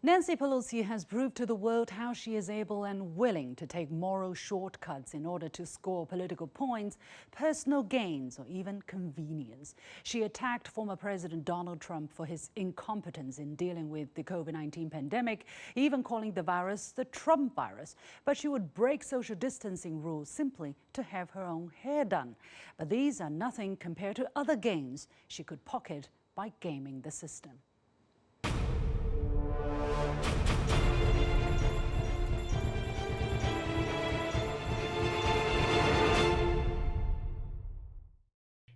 Nancy Pelosi has proved to the world how she is able and willing to take moral shortcuts in order to score political points, personal gains, or even convenience. She attacked former President Donald Trump for his incompetence in dealing with the COVID-19 pandemic, even calling the virus the Trump virus. But she would break social distancing rules simply to have her own hair done. But these are nothing compared to other gains she could pocket by gaming the system.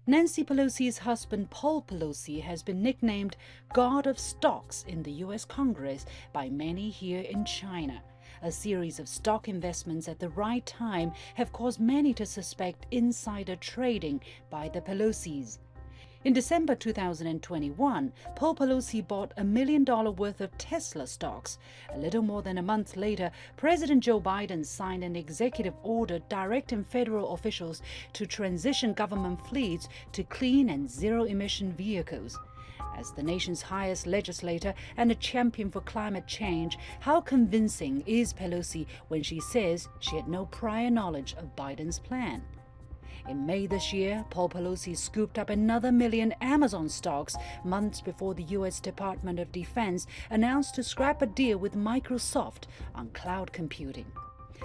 Nancy Pelosi's husband, Paul Pelosi, has been nicknamed God of Stocks in the U.S. Congress by many here in China. A series of stock investments at the right time have caused many to suspect insider trading by the Pelosis. In December 2021, Paul Pelosi bought $1 million worth of Tesla stocks. A little more than a month later, President Joe Biden signed an executive order directing federal officials to transition government fleets to clean and zero-emission vehicles. As the nation's highest legislator and a champion for climate change, how convincing is Pelosi when she says she had no prior knowledge of Biden's plan? In May this year, Paul Pelosi scooped up another $1 million Amazon stocks months before the U.S. Department of Defense announced to scrap a deal with Microsoft on cloud computing.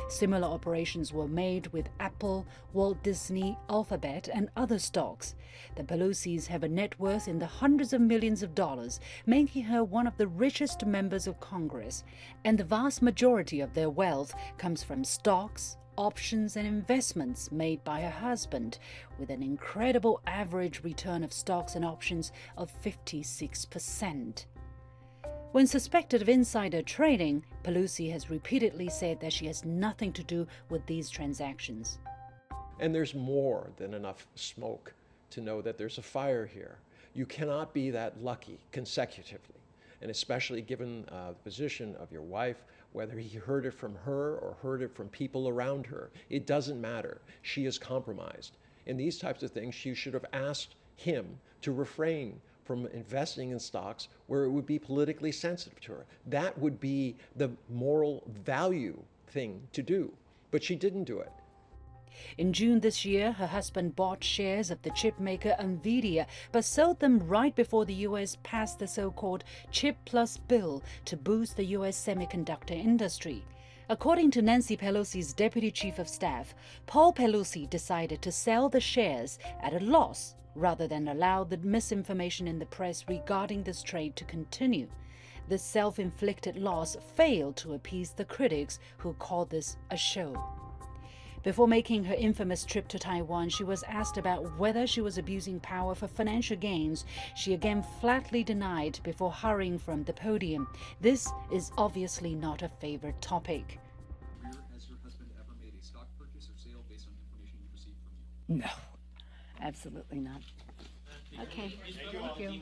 Similar operations were made with Apple, Walt Disney, Alphabet, and other stocks. The Pelosis have a net worth in the hundreds of millions of dollars, making her one of the richest members of Congress. And the vast majority of their wealth comes from stocks, options and investments made by her husband, with an incredible average return of stocks and options of 56%. When suspected of insider trading, Pelosi has repeatedly said that she has nothing to do with these transactions. And there's more than enough smoke to know that there's a fire here. You cannot be that lucky consecutively, and especially given the position of your wife, whether he heard it from her or heard it from people around her. It doesn't matter. She is compromised. In these types of things, she should have asked him to refrain from investing in stocks where it would be politically sensitive to her. That would be the moral value thing to do. But she didn't do it. In June this year, her husband bought shares of the chip maker NVIDIA, but sold them right before the U.S. passed the so-called Chip Plus bill to boost the U.S. semiconductor industry. According to Nancy Pelosi's deputy chief of staff, Paul Pelosi decided to sell the shares at a loss rather than allow the misinformation in the press regarding this trade to continue. This self-inflicted loss failed to appease the critics who called this a show. Before making her infamous trip to Taiwan, she was asked about whether she was abusing power for financial gains. She again flatly denied before hurrying from the podium. This is obviously not a favorite topic. Has your husband ever made a stock purchase or sale based on information you received from you? No, absolutely not. Okay, thank you.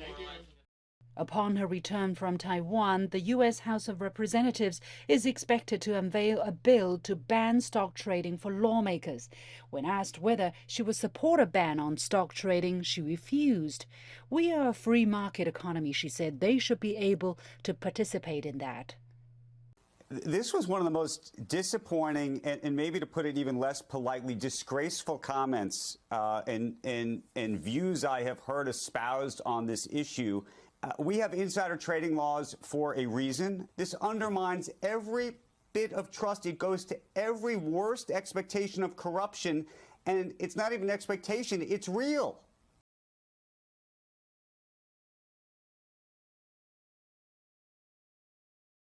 Upon her return from Taiwan, the U.S. House of Representatives is expected to unveil a bill to ban stock trading for lawmakers. When asked whether she would support a ban on stock trading, she refused. "We are a free market economy," she said. "They should be able to participate in that." This was one of the most disappointing and maybe, to put it even less politely, disgraceful comments and views I have heard espoused on this issue. We have insider trading laws for a reason. This undermines every bit of trust. It goes to every worst expectation of corruption, and it's not even expectation, it's real.